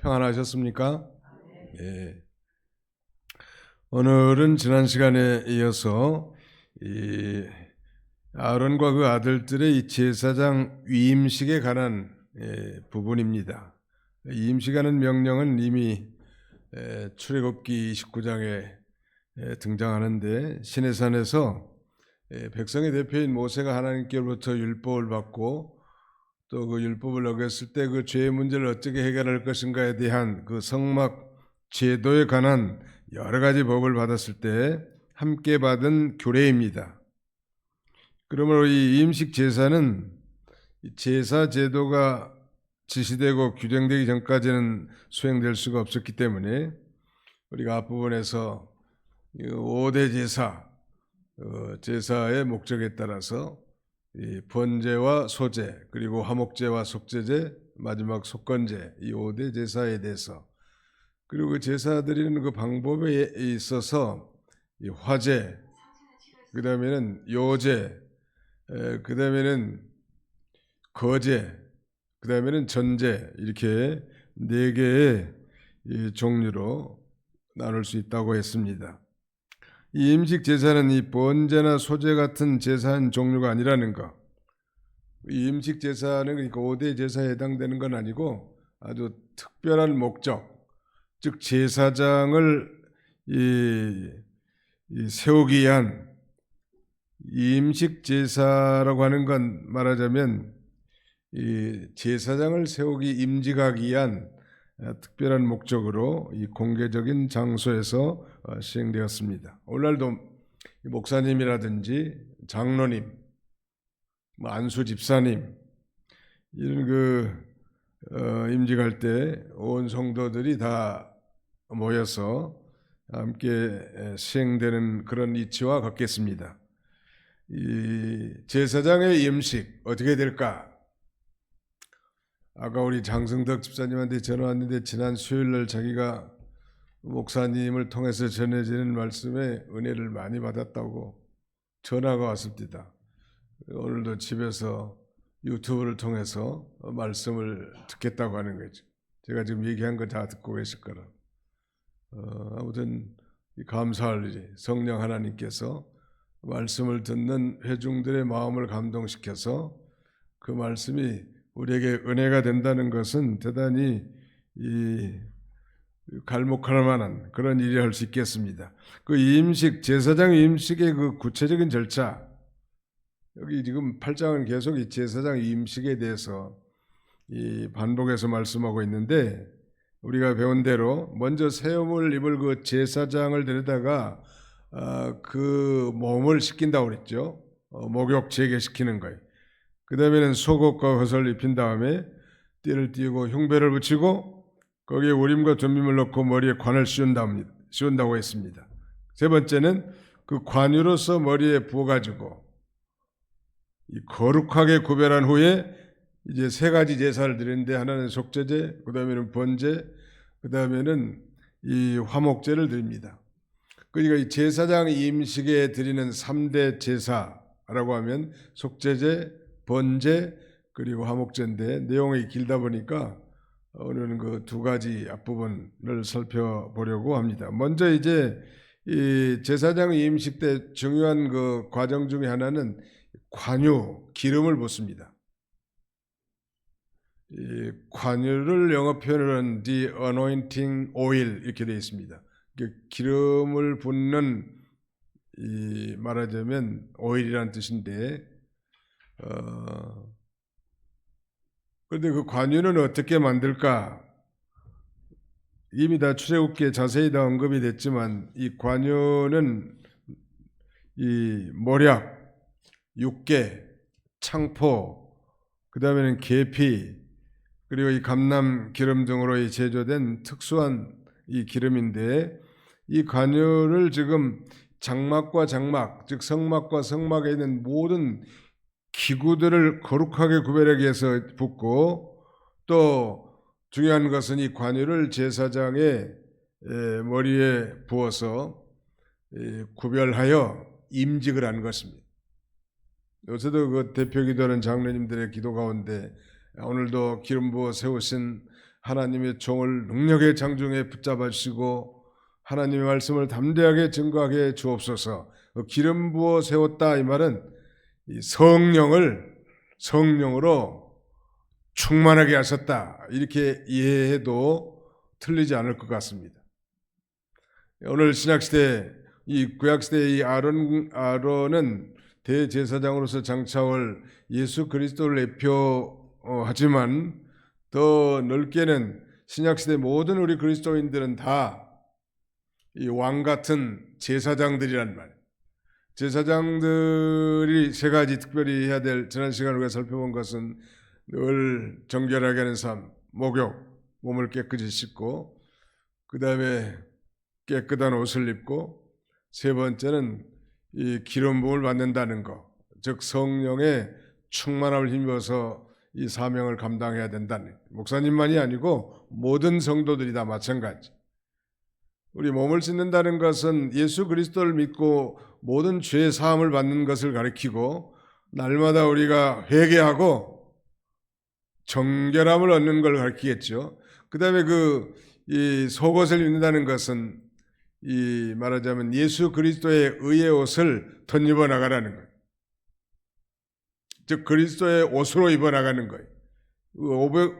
평안하셨습니까? 예. 오늘은 지난 시간에 이어서 이 아론과 그 아들들의 이 제사장 위임식에 관한 부분입니다. 위임식하는 명령은 이미 출애굽기 29장에 등장하는데, 시내산에서 백성의 대표인 모세가 하나님께로부터 율법을 받고 또 그 율법을 어겼을 때 그 죄의 문제를 어떻게 해결할 것인가에 대한 그 성막 제도에 관한 여러 가지 법을 받았을 때 함께 받은 규례입니다. 그러므로 이 임식 제사는 제사 제도가 지시되고 규정되기 전까지는 수행될 수가 없었기 때문에 우리가 앞부분에서 5대 제사, 제사의 목적에 따라서 이 번제와 소제, 그리고 화목제와 속제제, 마지막 속건제, 이 5대 제사에 대해서, 그리고 그 제사 드리는 그 방법에 있어서 이 화제, 그 다음에는 요제, 그 다음에는 거제, 그 다음에는 전제, 이렇게 4개의 이 종류로 나눌 수 있다고 했습니다. 이 임식 제사는 이 번제나 소제 같은 제사한 종류가 아니라는 것. 이 임식 제사는 그러니까 5대 제사에 해당되는 건 아니고 아주 특별한 목적, 즉 제사장을 세우기 위한 임식 제사라고 하는 건, 말하자면 이 제사장을 세우기 임직하기 위한 특별한 목적으로 이 공개적인 장소에서 시행되었습니다. 오늘날도 목사님이라든지 장로님, 안수 집사님, 이런 임직할 때 온 성도들이 다 모여서 함께 시행되는 그런 이치와 같겠습니다. 이 제사장의 임식 어떻게 될까? 아까 우리 장승덕 집사님한테 전화 왔는데, 지난 수요일날 자기가 목사님을 통해서 전해지는 말씀에 은혜를 많이 받았다고 전화가 왔습니다. 오늘도 집에서 유튜브를 통해서 말씀을 듣겠다고 하는 거죠. 제가 지금 얘기한 거 다 듣고 계실 거라. 아무튼 감사할 일이, 성령 하나님께서 말씀을 듣는 회중들의 마음을 감동시켜서 그 말씀이 우리에게 은혜가 된다는 것은 대단히 갈목할 만한 그런 일이 할 수 있겠습니다. 그 임식, 제사장 임식의 그 구체적인 절차, 여기 지금 8장은 계속 이 제사장 임식에 대해서 반복해서 말씀하고 있는데, 우리가 배운 대로 먼저 새 옷을 입을 그 제사장을 데려다가 그 몸을 씻긴다고 그랬죠. 목욕 제개시키는 거예요. 그 다음에는 속옷과 겉을 입힌 다음에 띠를 띠고 흉배를 붙이고 거기에 우림과 전미물 넣고 머리에 관을 씌운다고 했습니다. 세 번째는 그 관유로서 머리에 부어가지고 이 거룩하게 구별한 후에 이제 3가지 제사를 드리는데, 하나는 속제제, 그 다음에는 번제, 그 다음에는 이 화목제를 드립니다. 그러니까 이 제사장 임식에 드리는 3대 제사라고 하면 속제제, 번제, 그리고 화목제인데, 내용이 길다 보니까 오늘은 그 2가지 앞부분을 살펴보려고 합니다. 먼저 이제 이 제사장 임식 때 중요한 그 과정 중에 하나는 관유, 기름을 붓습니다. 이 관유를 영어 표현으로는 the anointing oil 이렇게 되어 있습니다. 기름을 붓는, 말하자면 오일이라는 뜻인데, 그런데 그 관유는 어떻게 만들까? 이미 다 출애굽기에 자세히 다 언급이 됐지만, 이 관유는 이 모략, 육개, 창포, 그 다음에는 계피, 그리고 이 감람 기름 등으로 제조된 특수한 이 기름인데, 이 관유를 지금 장막과 장막, 즉 성막과 성막에 있는 모든 기구들을 거룩하게 구별하기 위해서 붓고, 또 중요한 것은 이 관유를 제사장의 머리에 부어서 구별하여 임직을 한 것입니다. 요새도 그 대표 기도하는 장로님들의 기도 가운데 오늘도 기름 부어 세우신 하나님의 종을 능력의 장중에 붙잡으시고 하나님의 말씀을 담대하게 증거하게 주옵소서. 기름 부어 세웠다 이 말은 이 성령으로 충만하게 하셨다 이렇게 이해해도 틀리지 않을 것 같습니다. 오늘 신약시대 이 구약시대의 이 아론은 대제사장으로서 장차올 예수 그리스도를 대표하지만 더 넓게는 신약시대 모든 우리 그리스도인들은 다 이 왕 같은 제사장들이란 말이에요. 제사장들이 세 가지 특별히 해야 될, 지난 시간에 우리가 살펴본 것은 늘 정결하게 하는 삶, 목욕, 몸을 깨끗이 씻고 그 다음에 깨끗한 옷을 입고 세 번째는 이 기름 부음을 받는다는 것, 즉 성령의 충만함을 힘입어서 이 사명을 감당해야 된다는, 목사님만이 아니고 모든 성도들이 다 마찬가지. 우리 몸을 씻는다는 것은 예수 그리스도를 믿고 모든 죄 사함을 받는 것을 가리키고 날마다 우리가 회개하고 정결함을 얻는 걸 가리키겠죠. 그 다음에 이 속옷을 입는다는 것은 이 말하자면 예수 그리스도의 의의 옷을 덧입어 나가라는 거예요. 즉 그리스도의 옷으로 입어 나가는 거예요.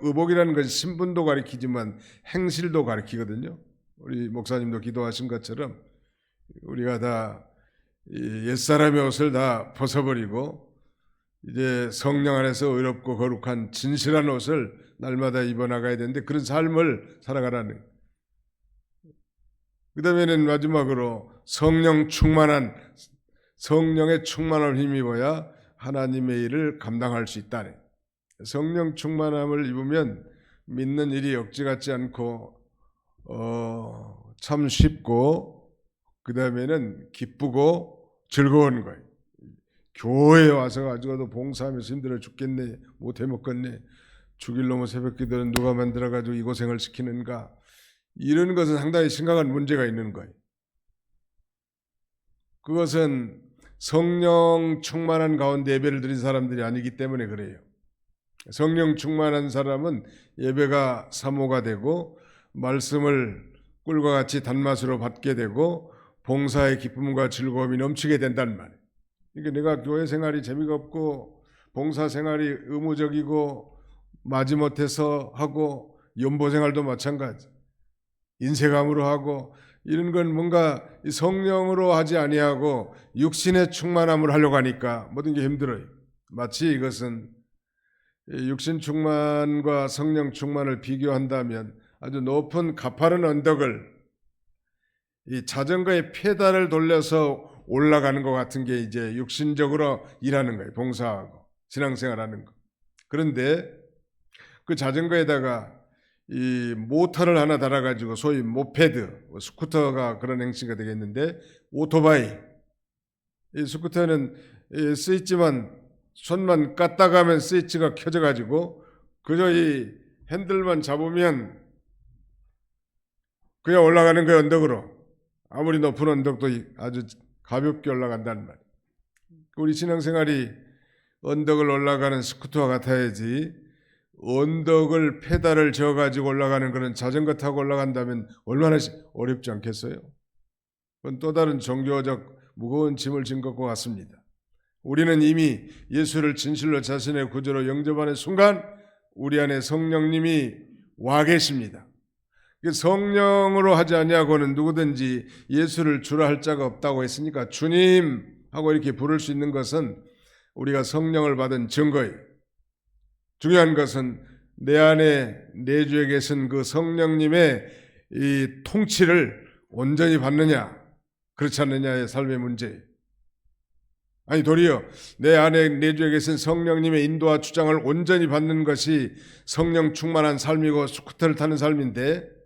의복이라는 것이 신분도 가리키지만 행실도 가리키거든요. 우리 목사님도 기도하신 것처럼 우리가 다 옛사람의 옷을 다 벗어버리고 이제 성령 안에서 의롭고 거룩한 진실한 옷을 날마다 입어 나가야 되는데 그런 삶을 살아가라는. 그 다음에는 마지막으로 성령의 충만함을 힘입어야 하나님의 일을 감당할 수 있다네. 성령 충만함을 입으면 믿는 일이 억지 같지 않고 참 쉽고 그 다음에는 기쁘고 즐거운 거예요. 교회에 와서 가지고도 봉사하면서 힘들어 죽겠네, 못해 먹겠네, 죽일 놈의 새벽기도는 누가 만들어가지고 이 고생을 시키는가, 이런 것은 상당히 심각한 문제가 있는 거예요. 그것은 성령 충만한 가운데 예배를 드린 사람들이 아니기 때문에 그래요. 성령 충만한 사람은 예배가 사모가 되고 말씀을 꿀과 같이 단맛으로 받게 되고 봉사의 기쁨과 즐거움이 넘치게 된단 말이에요. 그러니까 내가 교회 생활이 재미가 없고 봉사 생활이 의무적이고 마지못해서 하고 연보 생활도 마찬가지, 인쇄감으로 하고 이런 건 뭔가 성령으로 하지 아니하고 육신의 충만함을 하려고 하니까 모든 게 힘들어요. 마치 이것은 육신 충만과 성령 충만을 비교한다면 아주 높은 가파른 언덕을 이 자전거의 페달을 돌려서 올라가는 것 같은 게 이제 육신적으로 일하는 거예요. 봉사하고 신앙생활하는 거. 그런데 그 자전거에다가 이 모터를 하나 달아가지고 소위 모페드, 스쿠터가 그런 행시가 되겠는데 오토바이, 이 스쿠터는 스위치만 손만 깠다 가면 스위치가 켜져가지고 그저 이 핸들만 잡으면 그냥 올라가는 거예요. 언덕으로. 아무리 높은 언덕도 아주 가볍게 올라간다는 말이에요. 우리 신앙생활이 언덕을 올라가는 스쿠터와 같아야지 언덕을 페달을 저어가지고 올라가는 그런 자전거 타고 올라간다면 얼마나 어렵지 않겠어요? 그건 또 다른 종교적 무거운 짐을 진 것과 같습니다. 우리는 이미 예수를 진실로 자신의 구주로 영접하는 순간 우리 안에 성령님이 와 계십니다. 성령으로 하지 아니하고는 누구든지 예수를 주라 할 자가 없다고 했으니까 주님 하고 이렇게 부를 수 있는 것은 우리가 성령을 받은 증거예요. 중요한 것은 내 안에 내주에 계신 그 성령님의 이 통치를 온전히 받느냐 그렇지 않느냐의 삶의 문제예요. 아니 도리어 내 안에 내주에 계신 성령님의 인도와 주장을 온전히 받는 것이 성령 충만한 삶이고 스쿠터를 타는 삶인데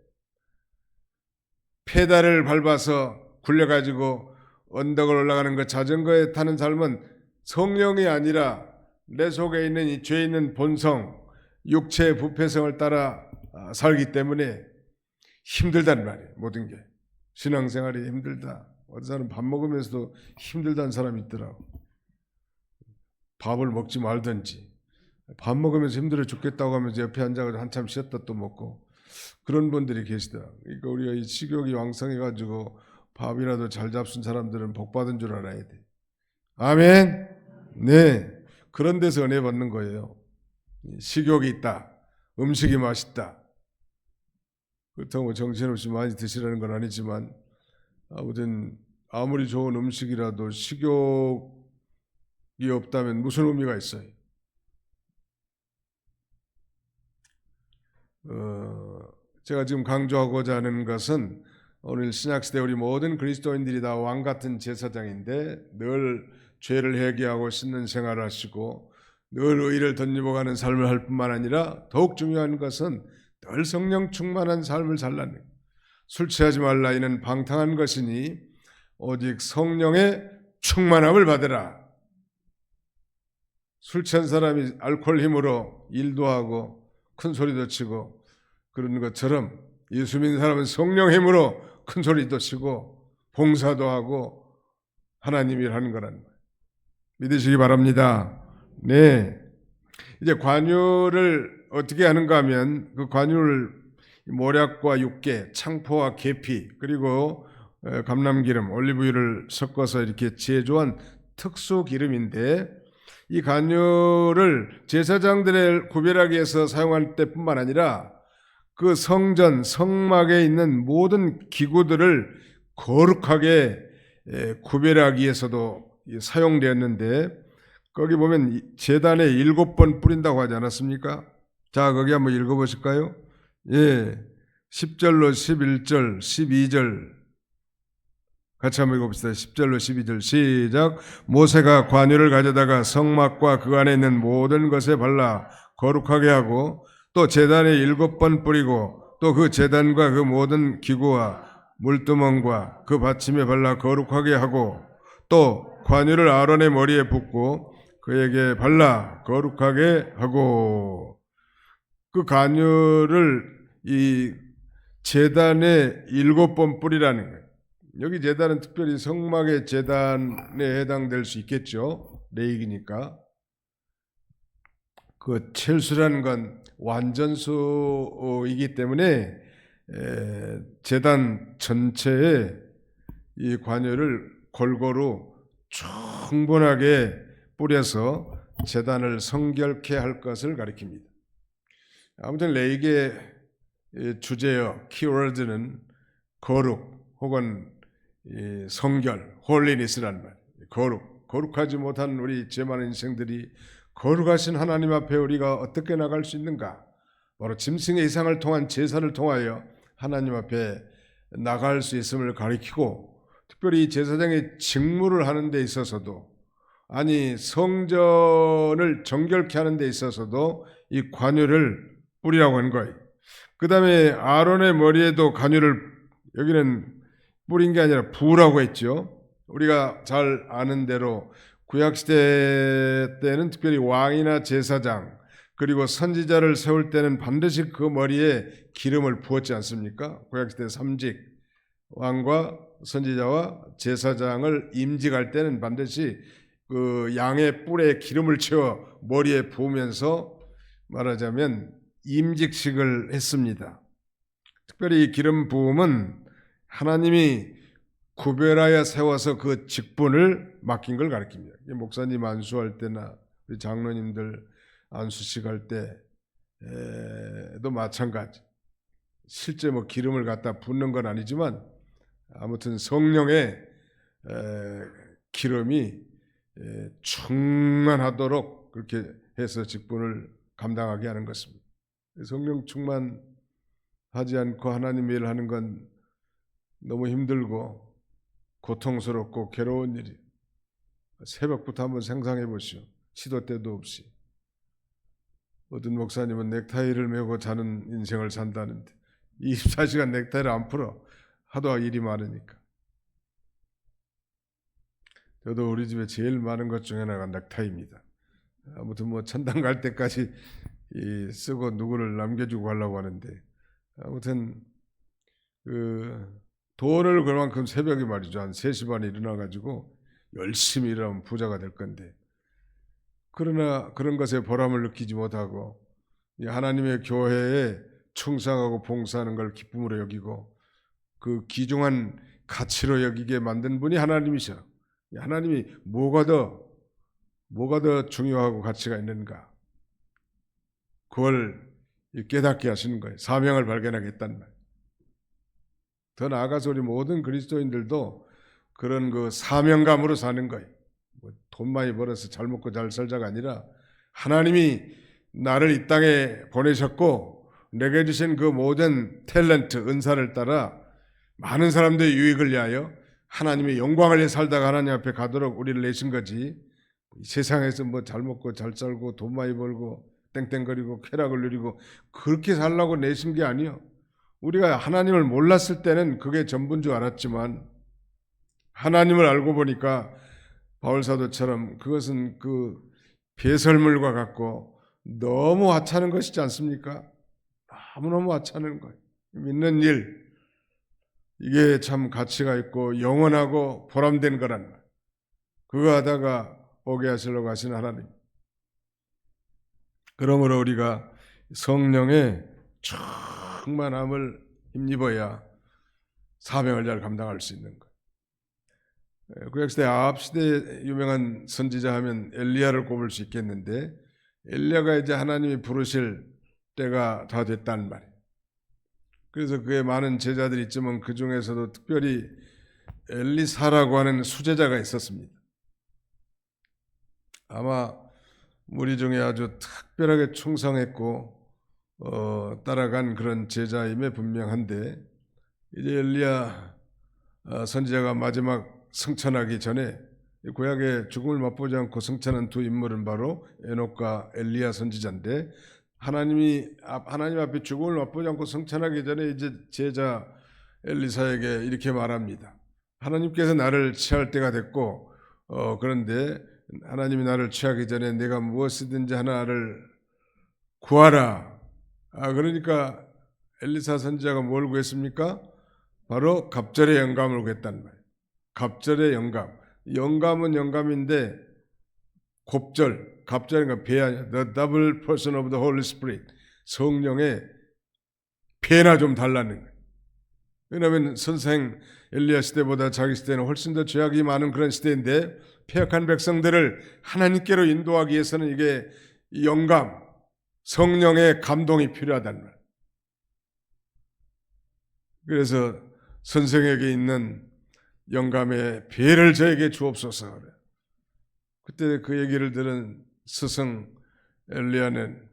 페달을 밟아서 굴려가지고 언덕을 올라가는 것 자전거에 타는 삶은 성령이 아니라 내 속에 있는 이 죄 있는 본성, 육체의 부패성을 따라 살기 때문에 힘들단 말이에요. 모든 게. 신앙생활이 힘들다. 어떤 사람은 밥 먹으면서도 힘들다는 사람이 있더라고. 밥을 먹지 말든지 밥 먹으면서 힘들어 죽겠다고 하면서 옆에 앉아서 한참 쉬었다 또 먹고 그런 분들이 계시더라고요. 그러니까 우리가 이 식욕이 왕성해가지고 밥이라도 잘 잡순 사람들은 복 받은 줄 알아야 돼. 아멘. 네, 그런 데서 은혜 받는 거예요. 식욕이 있다, 음식이 맛있다. 그렇다고 뭐 정신없이 많이 드시라는 건 아니지만 아무튼 아무리 좋은 음식이라도 식욕이 없다면 무슨 의미가 있어요? 제가 지금 강조하고자 하는 것은 오늘 신약시대 우리 모든 그리스도인들이 다 왕같은 제사장인데 늘 죄를 회개하고 씻는 생활을 하시고 늘 의를 덧입어가는 삶을 할 뿐만 아니라 더욱 중요한 것은 늘 성령 충만한 삶을 살라는 거예요. 술 취하지 말라 이는 방탕한 것이니 오직 성령의 충만함을 받으라. 술 취한 사람이 알코올 힘으로 일도 하고 큰 소리도 치고 그런 것처럼 예수 믿는 사람은 성령 힘으로 큰 소리도 치고 봉사도 하고 하나님 일하는 거라는 거예요. 믿으시기 바랍니다. 네. 이제 관유를 어떻게 하는가 하면 그 관유를 모략과 육개, 창포와 계피 그리고 감람기름, 올리브유를 섞어서 이렇게 제조한 특수 기름인데 이 관유를 제사장들을 구별하기 위해서 사용할 때뿐만 아니라 그 성전, 성막에 있는 모든 기구들을 거룩하게 구별하기 위해서도 사용되었는데 거기 보면 제단에 7번 뿌린다고 하지 않았습니까? 자, 거기 한번 읽어보실까요? 예, 10절로 11절, 12절 같이 한번 읽어봅시다. 10절로 12절 시작. 모세가 관유를 가져다가 성막과 그 안에 있는 모든 것에 발라 거룩하게 하고 또 제단에 7번 뿌리고 또 그 제단과 그 모든 기구와 물두멍과 그 받침에 발라 거룩하게 하고 또 관유를 아론의 머리에 붓고 그에게 발라 거룩하게 하고 그 관유를 이 제단에 7번 뿌리라는 거예요. 여기 제단은 특별히 성막의 제단에 해당될 수 있겠죠. 레위기니까. 그 첼수라는 건 완전수이기 때문에 제단 전체에 이 관유를 골고루 충분하게 뿌려서 제단을 성결케 할 것을 가리킵니다. 아무튼 레위기의 주제어 키워드는 거룩 혹은 성결, 홀리니스라는 말이에요. 거룩하지 못한 우리 죄 많은 인생들이 거룩하신 하나님 앞에 우리가 어떻게 나갈 수 있는가? 바로 짐승의 이상을 통한 제사를 통하여 하나님 앞에 나갈 수 있음을 가리키고 특별히 제사장의 직무를 하는 데 있어서도 아니 성전을 정결케 하는 데 있어서도 이 관유를 뿌리라고 한 거예요. 그 다음에 아론의 머리에도 관유를 여기는 뿌린 게 아니라 부으라고 했죠. 우리가 잘 아는 대로 구약시대 때는 특별히 왕이나 제사장 그리고 선지자를 세울 때는 반드시 그 머리에 기름을 부었지 않습니까? 구약시대 3직 왕과 선지자와 제사장을 임직할 때는 반드시 그 양의 뿔에 기름을 채워 머리에 부으면서 말하자면 임직식을 했습니다. 특별히 이 기름 부음은 하나님이 구별하여 세워서 그 직분을 맡긴 걸 가리킵니다. 목사님 안수할 때나 우리 장로님들 안수식 할 때도 마찬가지. 실제 뭐 기름을 갖다 붓는 건 아니지만 아무튼 성령의 기름이 충만하도록 그렇게 해서 직분을 감당하게 하는 것입니다. 성령 충만하지 않고 하나님 일을 하는 건 너무 힘들고 고통스럽고 괴로운 일이. 새벽부터 한번 상상해 보시오. 시도 때도 없이. 어떤 목사님은 넥타이를 메고 자는 인생을 산다는데 24시간 넥타이를 안 풀어. 하도 일이 많으니까. 저도 우리 집에 제일 많은 것 중에 하나가 넥타이입니다. 아무튼 뭐 천당 갈 때까지 쓰고 누구를 남겨주고 가려고 하는데 아무튼 돈을 그만큼 새벽에 말이죠. 한 3시 반에 일어나가지고 열심히 일하면 부자가 될 건데 그러나 그런 것에 보람을 느끼지 못하고 하나님의 교회에 충성하고 봉사하는 걸 기쁨으로 여기고 그 귀중한 가치로 여기게 만든 분이 하나님이셔. 하나님이 뭐가 더 중요하고 가치가 있는가? 그걸 깨닫게 하시는 거예요. 사명을 발견하겠다는 말. 더 나아가서 우리 모든 그리스도인들도 그런 그 사명감으로 사는 거예요. 돈 많이 벌어서 잘 먹고 잘 살자가 아니라 하나님이 나를 이 땅에 보내셨고 내게 주신 그 모든 탤런트, 은사를 따라 많은 사람들의 유익을 위하여 하나님의 영광을 위해 살다가 하나님 앞에 가도록 우리를 내신 거지. 이 세상에서 뭐 잘 먹고 잘 살고 돈 많이 벌고 땡땡거리고 쾌락을 누리고 그렇게 살라고 내신 게 아니요. 우리가 하나님을 몰랐을 때는 그게 전부인 줄 알았지만 하나님을 알고 보니까 바울사도처럼 그것은 그 배설물과 같고 너무 하찮은 것이지 않습니까? 너무너무 하찮은 거예요. 믿는 일, 이게 참 가치가 있고 영원하고 보람된 거란 말. 그거 하다가 오게 하시려고 하신 하나님. 그러므로 우리가 성령의 충만함을 힘입어야 사명을 잘 감당할 수 있는 거예요. 구약시대 아합 시대에 유명한 선지자 하면 엘리야를 꼽을 수 있겠는데 엘리야가 이제 하나님이 부르실 때가 다 됐다는 말이에요. 그래서 그의 많은 제자들이 있지만 그 중에서도 특별히 엘리사라고 하는 수제자가 있었습니다. 아마 무리 중에 아주 특별하게 충성했고 따라간 그런 제자임에 분명한데 이제 엘리야 선지자가 마지막 승천하기 전에 구약의 죽음을 맛보지 않고 승천한 두 인물은 바로 에녹과 엘리야 선지자인데 하나님 앞에 죽음을 맛보지 않고 승천하기 전에 이제 제자 엘리사에게 이렇게 말합니다. 하나님께서 나를 취할 때가 됐고 그런데 하나님이 나를 취하기 전에 내가 무엇이든지 하나를 구하라. 그러니까 엘리사 선지자가 뭘 구했습니까? 바로 갑절의 영감을 구했단 말이에요. 갑절의 영감. 영감은 영감인데 곱절, 갑절인가 배 아니야. The double person of the Holy Spirit. 성령의 배나 좀 달라는 거예요. 왜냐하면 선생 엘리야 시대보다 자기 시대는 훨씬 더 죄악이 많은 그런 시대인데 폐역한 백성들을 하나님께로 인도하기 위해서는 이게 영감, 성령의 감동이 필요하다는 말. 그래서 선생에게 있는 영감의 배를 저에게 주옵소서. 그때 그 얘기를 들은 스승 엘리야는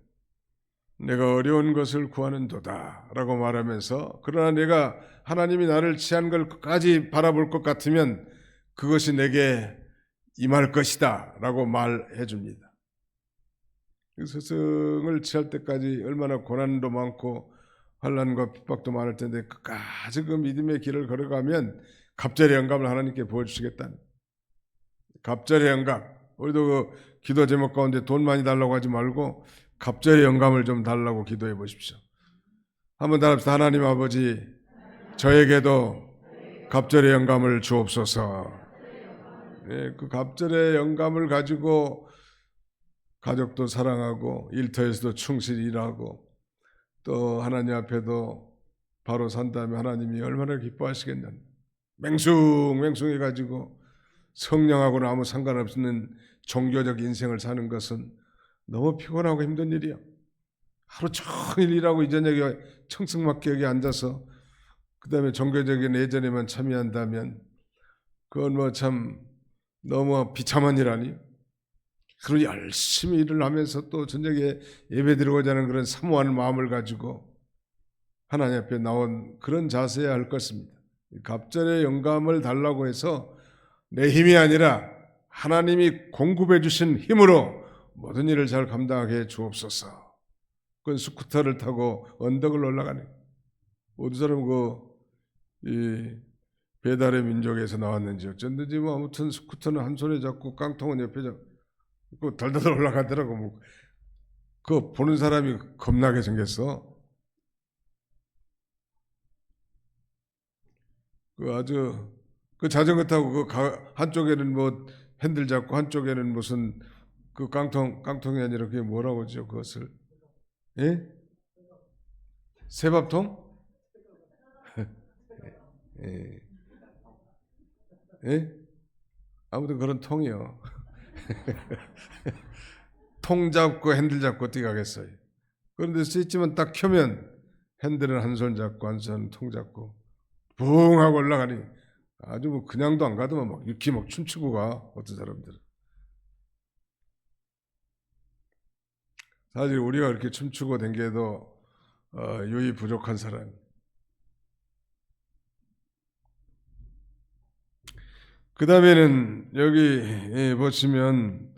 내가 어려운 것을 구하는도다 라고 말하면서 그러나 내가 하나님이 나를 취한 걸 끝까지 바라볼 것 같으면 그것이 내게 임할 것이다 라고 말해 줍니다. 스승을 취할 때까지 얼마나 고난도 많고 환난과 핍박도 많을 텐데 끝까지 그 믿음의 길을 걸어가면 갑절의 영감을 하나님께 부어주시겠다는, 갑절의 영감. 우리도 그 기도 제목 가운데 돈 많이 달라고 하지 말고 갑절의 영감을 좀 달라고 기도해 보십시오. 한번 따라합시다. 하나님 아버지, 저에게도 갑절의 영감을 주옵소서. 네, 그 갑절의 영감을 가지고 가족도 사랑하고 일터에서도 충실히 일하고 또 하나님 앞에도 바로 산다면 하나님이 얼마나 기뻐하시겠냐. 맹숭맹숭해가지고 성령하고는 아무 상관없는 종교적 인생을 사는 것은 너무 피곤하고 힘든 일이야. 하루 종일 일하고 이 저녁에 청승맞게 여기 앉아서 그 다음에 종교적인 예전에만 참여한다면 그건 뭐 참 너무 비참한 일 아니에요? 하루 열심히 일을 하면서 또 저녁에 예배 드리고자 하는 그런 사모하는 마음을 가지고 하나님 앞에 나온 그런 자세야 할 것입니다. 갑절의 영감을 달라고 해서 내 힘이 아니라 하나님이 공급해 주신 힘으로 모든 일을 잘 감당하게 주옵소서. 그건 스쿠터를 타고 언덕을 올라가는, 어느 사람 이 배달의 민족에서 나왔는지 어쩐지 뭐 아무튼 스쿠터는 한 손에 잡고 깡통은 옆에 잡고 달달달 올라가더라고. 뭐 그거 보는 사람이 겁나게 생겼어. 그 아주 그 자전거 타고 한쪽에는 뭐 핸들 잡고 한쪽에는 무슨 그 깡통이 아니라 그게 뭐라고 하죠? 그것을, 예? 새밥통? 예. 예? 아무튼 그런 통이요. 통 잡고 핸들 잡고 어떻게 가겠어요? 그런데 스위치만 딱 켜면 핸들은 한 손 잡고 한 손 통 잡고 붕 하고 올라가니 아주 뭐 그냥도 안 가더만 막 이렇게 막 춤추고 가 어떤 사람들은. 사실 우리가 그렇게 춤추고 댕겨도 유의 부족한 사람. 그 다음에는 여기 보시면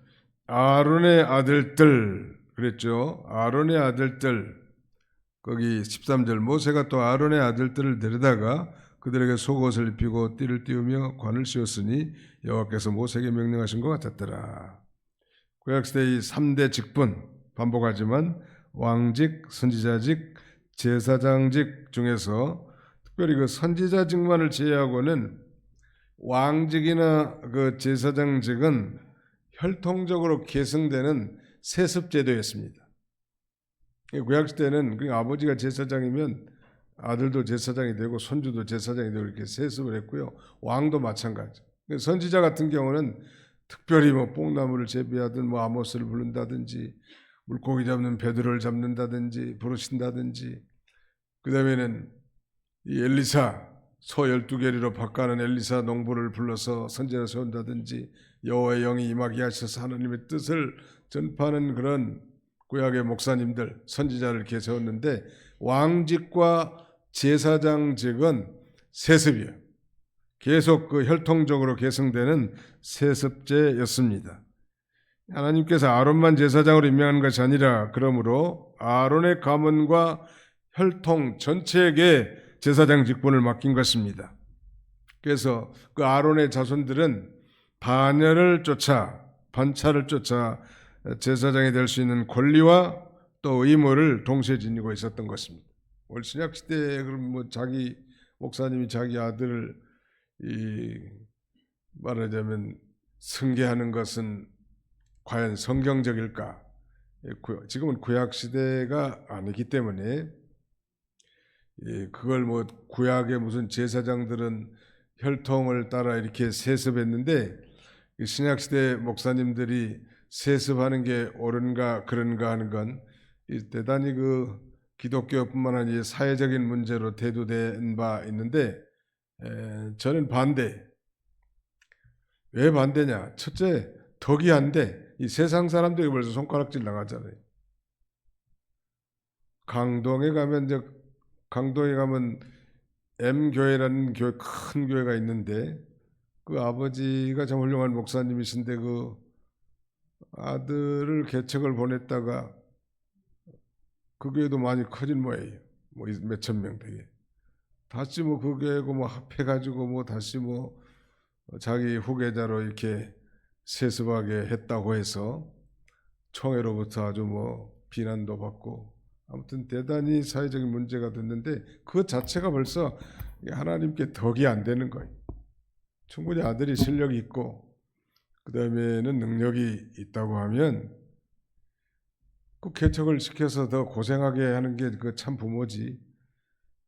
아론의 아들들 그랬죠. 아론의 아들들 거기 13절 모세가 또 아론의 아들들을 데려다가 그들에게 속옷을 입히고 띠를 띄우며 관을 씌웠으니 여호와께서 모세에게 명령하신 것 같았더라. 구약시대의 3대 직분 반복하지만 왕직, 선지자직, 제사장직 중에서 특별히 그 선지자직만을 제외하고는 왕직이나 그 제사장직은 혈통적으로 계승되는 세습제도였습니다. 구약시대는 그 아버지가 제사장이면 아들도 제사장이 되고 손주도 제사장이 되고 이렇게 세습을 했고요. 왕도 마찬가지. 선지자 같은 경우는 특별히 뭐 뽕나무를 재배하든 뭐 아모스를 부른다든지 물고기 잡는 베드로를 잡는다든지 부르신다든지 그 다음에는 이 엘리사 소 12개리로 바꿔는 엘리사 농부를 불러서 선지자 세운다든지 여호와의 영이 임하게 하셔서 하나님의 뜻을 전파하는 그런 구약의 목사님들 선지자를 이렇게 세웠는데 왕직과 제사장직은 세습이에요. 계속 그 혈통적으로 계승되는 세습제였습니다. 하나님께서 아론만 제사장으로 임명한 것이 아니라 그러므로 아론의 가문과 혈통 전체에게 제사장 직분을 맡긴 것입니다. 그래서 그 아론의 자손들은 반열을 쫓아 반차를 쫓아 제사장이 될 수 있는 권리와 또 의무를 동시에 지니고 있었던 것입니다. 올 신약 시대에 그럼 뭐 자기 목사님이 자기 아들을 말하자면 승계하는 것은 과연 성경적일까? 지금은 구약 시대가 아니기 때문에 그걸 뭐 구약의 무슨 제사장들은 혈통을 따라 이렇게 세습했는데 신약 시대 목사님들이 세습하는 게 옳은가 그런가 하는 건 대단히 그 기독교뿐만 아니라 사회적인 문제로 대두된 바 있는데 저는 반대. 왜 반대냐? 첫째, 덕이 안 돼. 이 세상 사람들이 벌써 손가락질 나가잖아요. 강동에 가면 M교회라는 교회, 큰 교회가 있는데 그 아버지가 참 훌륭한 목사님이신데 그 아들을 개척을 보냈다가 그 교회도 많이 커진 모양이에요. 뭐 몇천 명 되게. 다시 뭐 그 교회고 뭐 합해가지고 뭐 다시 뭐 자기 후계자로 이렇게 세습하게 했다고 해서 총회로부터 아주 뭐 비난도 받고 아무튼 대단히 사회적인 문제가 됐는데 그 자체가 벌써 하나님께 덕이 안 되는 거예요. 충분히 아들이 실력이 있고 그 다음에는 능력이 있다고 하면 그 개척을 시켜서 더 고생하게 하는 게 그 참 부모지.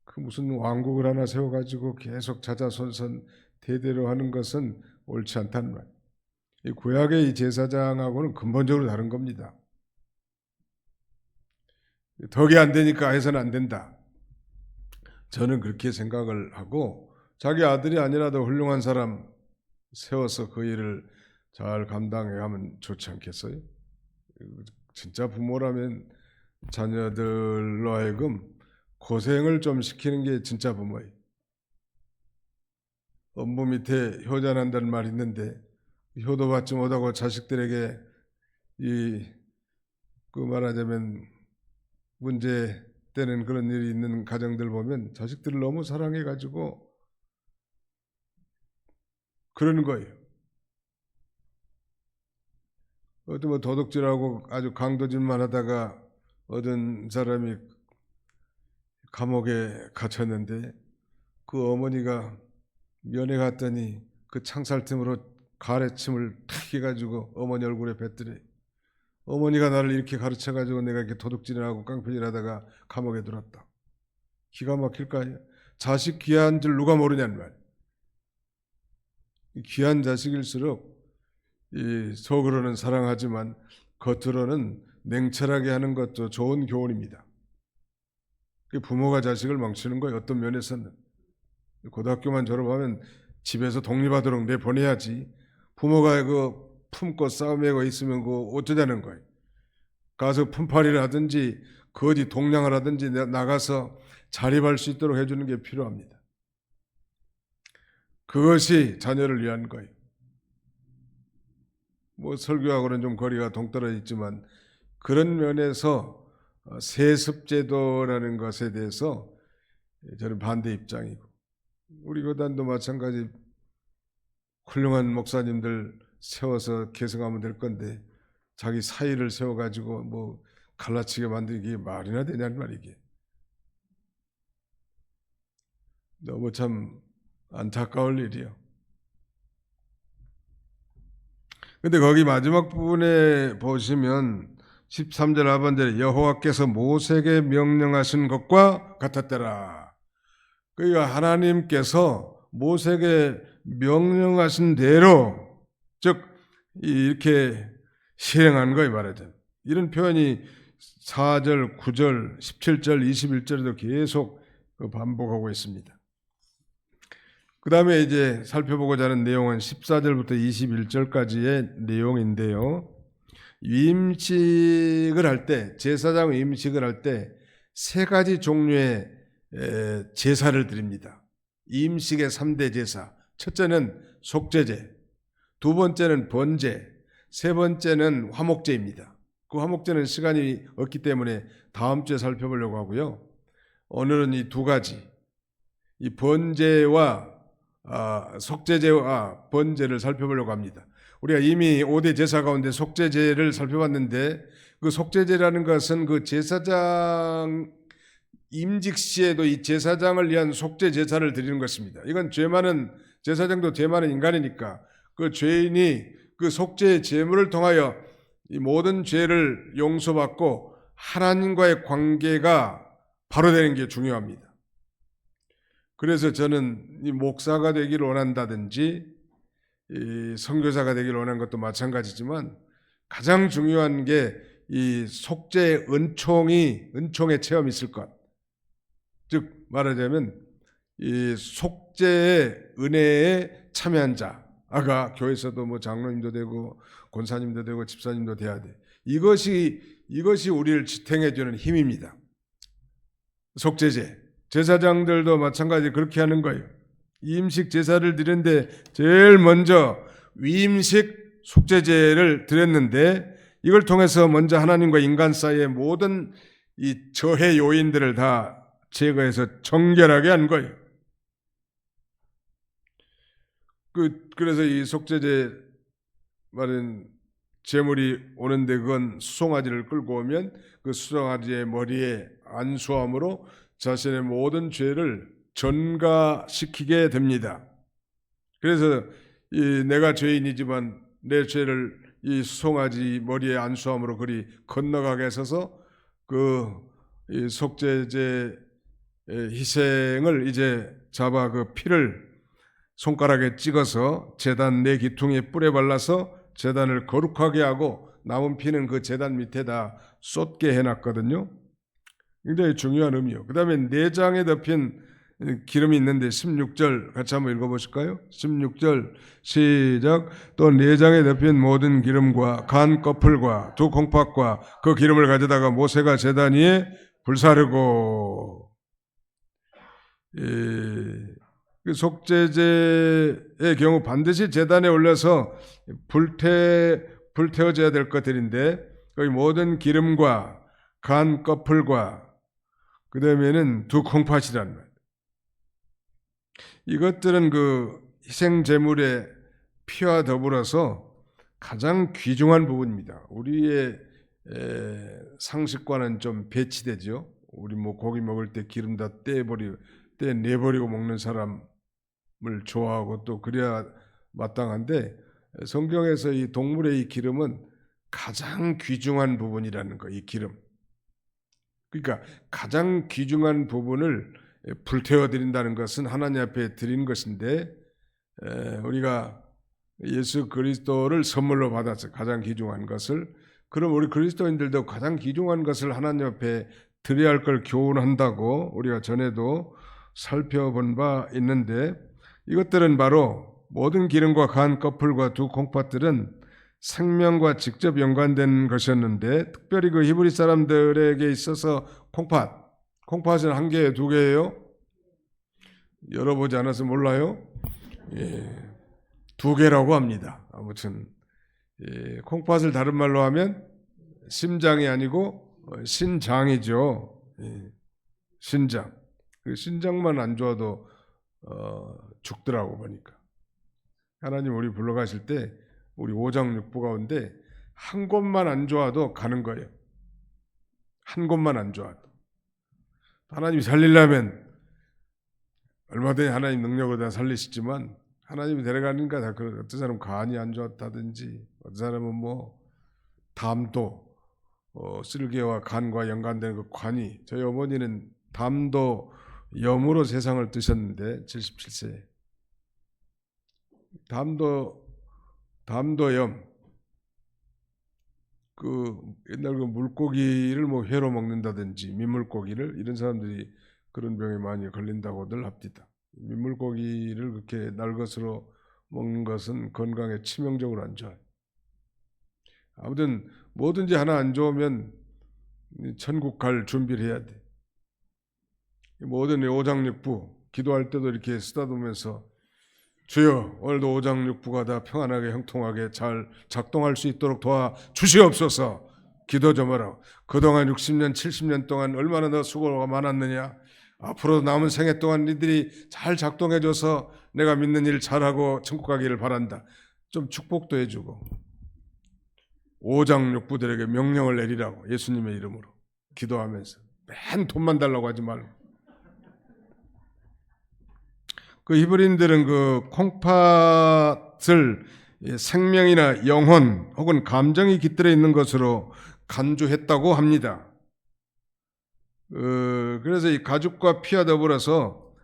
그 무슨 왕국을 하나 세워가지고 계속 자자손손 대대로 하는 것은 옳지 않다는 말. 이 구약의 이 제사장하고는 근본적으로 다른 겁니다. 덕이 안 되니까 해서는 안 된다. 저는 그렇게 생각을 하고 자기 아들이 아니라도 훌륭한 사람 세워서 그 일을 잘 감당해 가면 좋지 않겠어요? 진짜 부모라면 자녀들로 하여금 고생을 좀 시키는 게 진짜 부모예요. 엄부 밑에 효자난다는 말이 있는데 효도 받지 못하고 자식들에게 그 말하자면 문제되는 그런 일이 있는 가정들 보면 자식들을 너무 사랑해가지고 그러는 거예요. 어떤 뭐 도둑질하고 아주 강도질만 하다가 어떤 사람이 감옥에 갇혔는데 그 어머니가 면회 갔더니 그 창살틈으로 가래침을 탁 해가지고 어머니 얼굴에 뱉더래. 어머니가 나를 이렇게 가르쳐가지고 내가 이렇게 도둑질을 하고 깡패질 하다가 감옥에 들었다. 기가 막힐까요? 자식 귀한 줄 누가 모르냐는 말. 귀한 자식일수록 속으로는 사랑하지만 겉으로는 냉철하게 하는 것도 좋은 교훈입니다. 부모가 자식을 망치는 거예요. 어떤 면에서는. 고등학교만 졸업하면 집에서 독립하도록 내보내야지. 부모가 품고 싸움하고 있으면 어쩌자는 거예요. 가서 품팔이를 하든지 거지 동냥을 하든지 나가서 자립할 수 있도록 해주는 게 필요합니다. 그것이 자녀를 위한 거예요. 설교하고는 좀 거리가 동떨어져 있지만 그런 면에서 세습제도라는 것에 대해서 저는 반대 입장이고, 우리 교단도 마찬가지 훌륭한 목사님들 세워서 개성하면 될 건데 자기 사위를 세워가지고 갈라치게 만들기 말이나 되냐는 말이게. 너무 참 안타까울 일이요. 근데 거기 마지막 부분에 보시면 13절 하반절에 여호와께서 모세에게 명령하신 것과 같았더라. 그러니까 하나님께서 모세에게 명령하신 대로, 즉 이렇게 실행한 거예요, 말하자면. 이런 표현이 4절, 9절, 17절, 21절에도 계속 반복하고 있습니다. 그 다음에 이제 살펴보고자 하는 내용은 14절부터 21절까지의 내용인데요. 위임식을 할 때, 제사장 위임식을 할 때 세 가지 종류의 제사를 드립니다. 위임식의 3대 제사. 첫째는 속죄제, 두 번째는 번제, 세 번째는 화목제입니다. 그 화목제는 시간이 없기 때문에 다음 주에 살펴보려고 하고요. 오늘은 이 두 가지, 이 번제와 속죄제와 번제를 살펴보려고 합니다. 우리가 이미 5대 제사 가운데 속죄제를 살펴봤는데, 그 속죄제라는 것은 그 제사장 임직 시에도 이 제사장을 위한 속죄 제사를 드리는 것입니다. 이건 죄 많은 제사장도 죄 많은 인간이니까 그 죄인이 그 속죄의 제물을 통하여 이 모든 죄를 용서받고 하나님과의 관계가 바로 되는 게 중요합니다. 그래서 저는 이 목사가 되기를 원한다든지 이 선교사가 되기를 원하는 것도 마찬가지지만 가장 중요한 게 이 속죄의 은총의 체험이 있을 것. 즉 말하자면 이 속죄의 은혜에 참여한 자가 교회에서도 장로님도 되고 권사님도 되고 집사님도 돼야 돼. 이것이 우리를 지탱해 주는 힘입니다. 속죄제. 제사장들도 마찬가지 그렇게 하는 거예요. 위임식 제사를 드렸는데 제일 먼저 위임식 속죄제를 드렸는데, 이걸 통해서 먼저 하나님과 인간 사이의 모든 이 저해 요인들을 다 제거해서 정결하게 한 거예요. 그래서 이 속죄제 말은 제물이 오는데 그건 수송아지를 끌고 오면 그 수송아지의 머리에 안수함으로 자신의 모든 죄를 전가시키게 됩니다. 그래서 내가 죄인이지만 내 죄를 이 수송아지 머리에 안수함으로 그리 건너가게 해서 이 속죄제 희생을 이제 잡아 그 피를 손가락에 찍어서 제단 내 기퉁에 뿔에 발라서 제단을 거룩하게 하고 남은 피는 그 제단 밑에다 쏟게 해놨거든요. 굉장히 중요한 의미요. 그 다음에 내장에 덮인 기름이 있는데 16절 같이 한번 읽어보실까요? 16절 시작. 또 내장에 덮인 모든 기름과 간 꺼풀과 두 콩팥과 그 기름을 가져다가 모세가 제단 위에 불사르고. 그 속죄제의 경우 반드시 제단에 올려서 불태워져야 될 것들인데, 거기 모든 기름과 간 꺼풀과 그 다음에는 두 콩팥이란 말. 이것들은 그 희생제물의 피와 더불어서 가장 귀중한 부분입니다. 우리의 상식과는 좀 배치되죠. 우리 고기 먹을 때 기름 다 떼내버리고 먹는 사람을 좋아하고 또 그래야 마땅한데, 성경에서 이 동물의 이 기름은 가장 귀중한 부분이라는 거, 이 기름. 그러니까 가장 귀중한 부분을 불태워 드린다는 것은 하나님 앞에 드리는 것인데, 우리가 예수 그리스도를 선물로 받아서 가장 귀중한 것을, 그럼 우리 그리스도인들도 가장 귀중한 것을 하나님 앞에 드려야 할 걸 교훈한다고 우리가 전에도 살펴본 바 있는데, 이것들은 바로 모든 기름과 간 꺼풀과 두 콩팥들은 생명과 직접 연관된 것이었는데, 특별히 그 히브리 사람들에게 있어서 콩팥은 한 개예요, 두 개예요? 열어보지 않아서 몰라요? 예, 두 개라고 합니다. 아무튼 콩팥을 다른 말로 하면 심장이 아니고 신장이죠. 신장. 신장만 안 좋아도 죽더라고 보니까. 하나님 우리 불러가실 때 우리 오장육부 가운데 한 곳만 안 좋아도 가는 거예요. 한 곳만 안 좋아도. 하나님이 살리려면 얼마든지 하나님 능력으로 다 살리시지만, 하나님이 데려가니까 다 어떤 사람은 간이 안 좋았다든지, 어떤 사람은 뭐 담도, 쓸개와 간과 연관되는 그 관이, 저희 어머니는 담도 염으로 세상을 뜨셨는데 77세. 담도염. 그 옛날 그 물고기를 뭐 회로 먹는다든지 민물고기를, 이런 사람들이 그런 병에 많이 걸린다고들 합디다. 민물고기를 그렇게 날것으로 먹는 것은 건강에 치명적으로 안 좋아요. 아무튼 뭐든지 하나 안 좋으면 천국 갈 준비를 해야 돼. 모든 오장육부 기도할 때도 이렇게 쓰다듬으면서 주여, 오늘도 오장육부가 다 평안하게 형통하게 잘 작동할 수 있도록 도와 주시옵소서. 기도 좀 하라. 그동안 60년 70년 동안 얼마나 너 수고가 많았느냐. 앞으로 남은 생애 동안 니들이 잘 작동해줘서 내가 믿는 일 잘하고 천국 가기를 바란다. 좀 축복도 해주고, 오장육부들에게 명령을 내리라고 예수님의 이름으로 기도하면서. 맨 돈만 달라고 하지 말고. 그 히브리인들은 그 콩팥을 생명이나 영혼 혹은 감정이 깃들어 있는 것으로 간주했다고 합니다. 그래서 이 가죽과 피와 더불어서,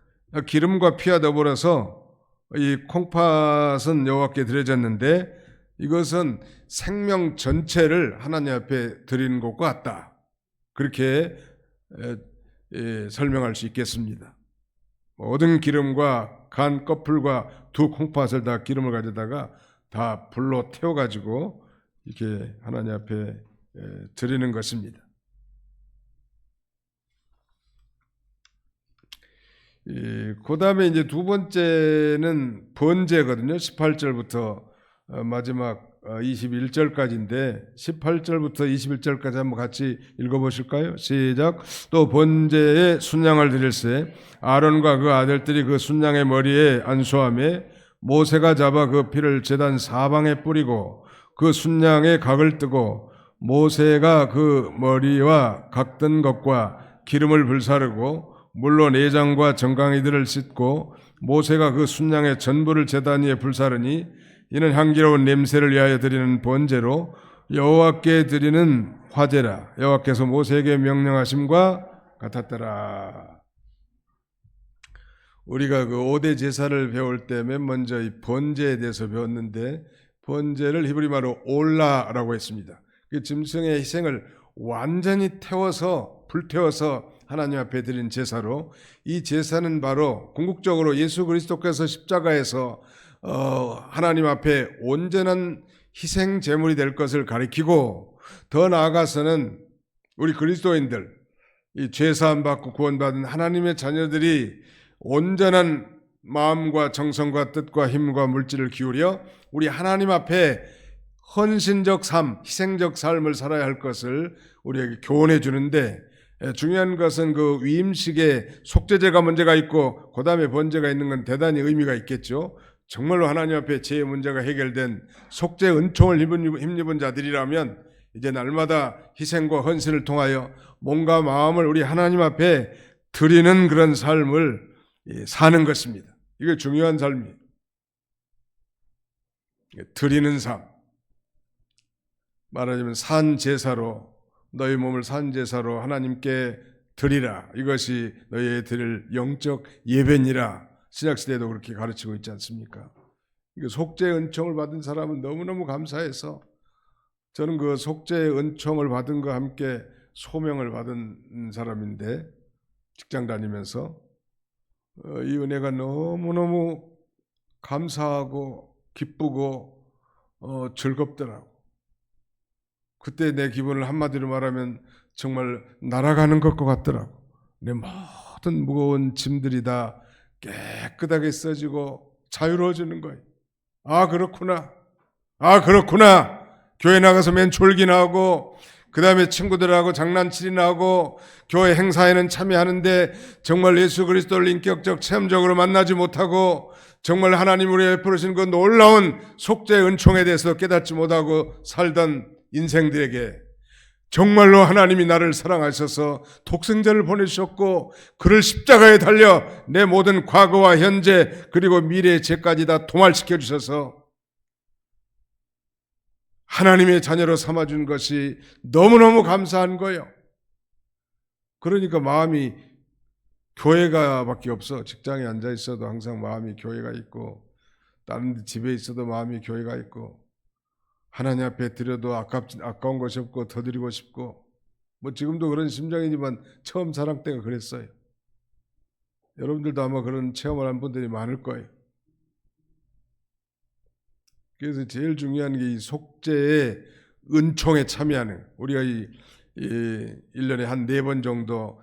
기름과 피와 더불어서 이 콩팥은 여호와께 드려졌는데, 이것은 생명 전체를 하나님 앞에 드리는 것과 같다. 그렇게 설명할 수 있겠습니다. 모든 기름과 간 꺼풀과 두 콩팥을 다 기름을 가져다가 다 불로 태워가지고 이렇게 하나님 앞에 드리는 것입니다. 그 다음에 이제 두 번째는 번제거든요. 18절부터 마지막 21절까지인데 18절부터 21절까지 한번 같이 읽어보실까요? 시작. 또 번제에 순양을 드릴세 아론과 그 아들들이 그 순양의 머리에 안수하며 모세가 잡아 그 피를 제단 사방에 뿌리고 그 순양의 각을 뜨고 모세가 그 머리와 각든 것과 기름을 불사르고 물로 내장과 정강이들을 씻고 모세가 그 순양의 전부를 제단 위에 불사르니 이는 향기로운 냄새를 위하여 드리는 번제로 여호와께 드리는 화제라. 여호와께서 모세에게 명령하심과 같았더라. 우리가 그 5대 제사를 배울 때 맨 먼저 이 번제에 대해서 배웠는데, 번제를 히브리 말로 올라라고 했습니다. 그 짐승의 희생을 완전히 태워서 불태워서 하나님 앞에 드린 제사로, 이 제사는 바로 궁극적으로 예수 그리스도께서 십자가에서 하나님 앞에 온전한 희생 제물이 될 것을 가리키고, 더 나아가서는 우리 그리스도인들, 이 죄사함 받고 구원받은 하나님의 자녀들이 온전한 마음과 정성과 뜻과 힘과 물질을 기울여 우리 하나님 앞에 헌신적 삶, 희생적 삶을 살아야 할 것을 우리에게 교훈해 주는데, 중요한 것은 그 위임식에 속죄제가 문제가 있고 그 다음에 번제가 있는 건 대단히 의미가 있겠죠. 정말로 하나님 앞에 죄의 문제가 해결된 속죄 은총을 힘입은 자들이라면 이제 날마다 희생과 헌신을 통하여 몸과 마음을 우리 하나님 앞에 드리는 그런 삶을 사는 것입니다. 이게 중요한 삶이에요. 드리는 삶. 말하자면 산제사로, 너희 몸을 산제사로 하나님께 드리라. 이것이 너희의 드릴 영적 예배니라. 신약시대에도 그렇게 가르치고 있지 않습니까? 속죄의 은총을 받은 사람은 너무너무 감사해서 저는 그 속죄의 은총을 받은 것과 함께 소명을 받은 사람인데 직장 다니면서 이 은혜가 너무너무 감사하고 기쁘고 즐겁더라고. 그때 내 기분을 한마디로 말하면 정말 날아가는 것과 같더라고. 내 모든 무거운 짐들이 다 깨끗하게 써지고 자유로워지는 거예요. 아 그렇구나. 아 그렇구나. 교회 나가서 맨 졸기나 하고 그 다음에 친구들하고 장난치리나 하고 교회 행사에는 참여하는데 정말 예수 그리스도를 인격적 체험적으로 만나지 못하고 정말 하나님 우리에게 베푸신 그 놀라운 속죄의 은총에 대해서 깨닫지 못하고 살던 인생들에게 정말로 하나님이 나를 사랑하셔서 독생자를 보내주셨고 그를 십자가에 달려 내 모든 과거와 현재 그리고 미래의 죄까지 다 도말시켜 주셔서 하나님의 자녀로 삼아준 것이 너무너무 감사한 거예요. 그러니까 마음이 교회가 밖에 없어. 직장에 앉아 있어도 항상 마음이 교회가 있고 다른 데 집에 있어도 마음이 교회가 있고 하나님 앞에 드려도 아까운 것이 없고 더 드리고 싶고 뭐 지금도 그런 심정이지만 처음 사랑 때가 그랬어요. 여러분들도 아마 그런 체험을 한 분들이 많을 거예요. 그래서 제일 중요한 게 이 속죄의 은총에 참여하는 우리가 이 1년에 한 4번 정도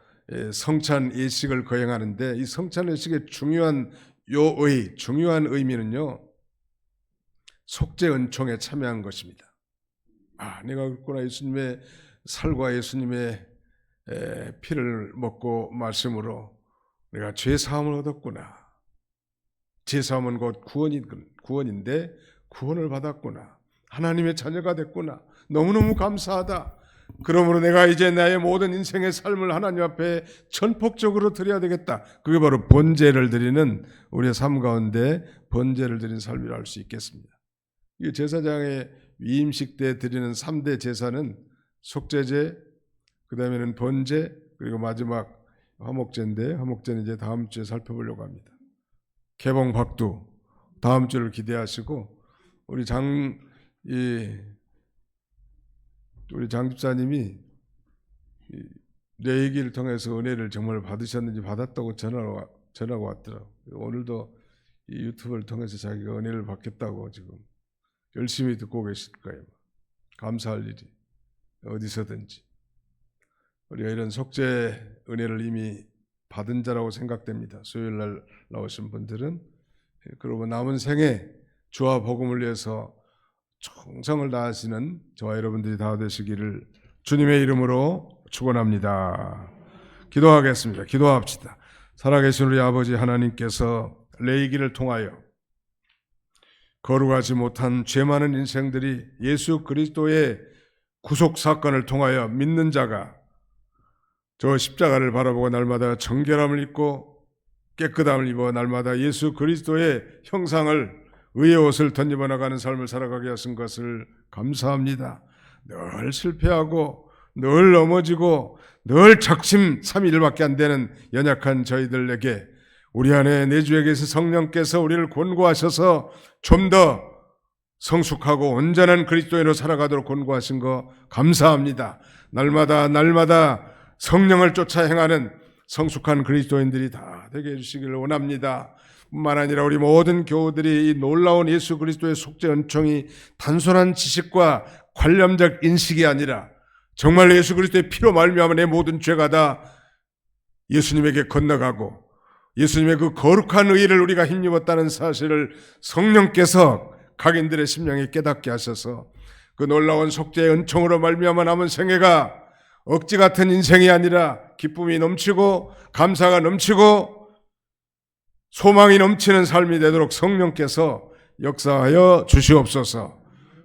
성찬 예식을 거행하는데 이 성찬 예식의 중요한 의미는요. 속죄 은총에 참여한 것입니다. 아, 내가 그렇구나. 예수님의 살과 예수님의 피를 먹고 말씀으로 내가 죄 사함을 얻었구나. 죄 사함은 곧 구원인데 구원을 받았구나. 하나님의 자녀가 됐구나. 너무너무 감사하다. 그러므로 내가 이제 나의 모든 인생의 삶을 하나님 앞에 전폭적으로 드려야 되겠다. 그게 바로 번제를 드리는 우리의 삶 가운데 번제를 드리는 삶이라 할 수 있겠습니다. 이 제사장의 위임식 때 드리는 3대 제사는 속죄제, 그 다음에는 번제, 그리고 마지막 화목제인데 화목제는 이제 다음 주에 살펴보려고 합니다. 개봉박두 다음 주를 기대하시고 우리 장 집사님이 내 얘기를 통해서 은혜를 정말 받으셨는지 받았다고 전화가 왔더라고요. 오늘도 이 유튜브를 통해서 자기가 은혜를 받겠다고 지금 열심히 듣고 계실 거예요. 감사할 일이 어디서든지 우리가 이런 속죄 은혜를 이미 받은 자라고 생각됩니다. 수요일 날 나오신 분들은 그리고 남은 생에 주와 복음을 위해서 충성을 다하시는 저와 여러분들이 다 되시기를 주님의 이름으로 축원합니다. 기도하겠습니다. 기도합시다. 살아계신 우리 아버지 하나님께서 레위기를 통하여 거룩하지 못한 죄 많은 인생들이 예수 그리스도의 구속 사건을 통하여 믿는 자가 저 십자가를 바라보고 날마다 정결함을 입고 깨끗함을 입어 날마다 예수 그리스도의 형상을 의의 옷을 덧입어 나가는 삶을 살아가게 하신 것을 감사합니다. 늘 실패하고 늘 넘어지고 늘 작심 삼일밖에 안 되는 연약한 저희들에게 우리 안에 내주에 계신 성령께서 우리를 권고하셔서 좀 더 성숙하고 온전한 그리스도인으로 살아가도록 권고하신 거 감사합니다. 날마다 성령을 쫓아 행하는 성숙한 그리스도인들이 다 되게 해주시기를 원합니다. 뿐만 아니라 우리 모든 교우들이 이 놀라운 예수 그리스도의 속죄 은총이 단순한 지식과 관념적 인식이 아니라 정말 예수 그리스도의 피로 말미암아 내 모든 죄가 다 예수님에게 건너가고 예수님의 그 거룩한 의를 우리가 힘입었다는 사실을 성령께서 각인들의 심령에 깨닫게 하셔서 그 놀라운 속죄의 은총으로 말미암아 남은 생애가 억지 같은 인생이 아니라 기쁨이 넘치고 감사가 넘치고 소망이 넘치는 삶이 되도록 성령께서 역사하여 주시옵소서.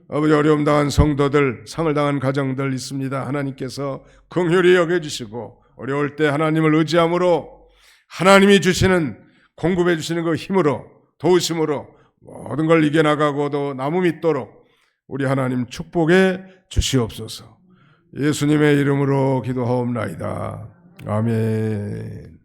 아버지, 어려움 당한 성도들, 상을 당한 가정들 있습니다. 하나님께서 긍휼히 여겨주시고 어려울 때 하나님을 의지함으로 하나님이 주시는 공급해 주시는 그 힘으로 도우심으로 모든 걸 이겨나가고도 나무 믿도록 우리 하나님 축복해 주시옵소서. 예수님의 이름으로 기도하옵나이다. 아멘.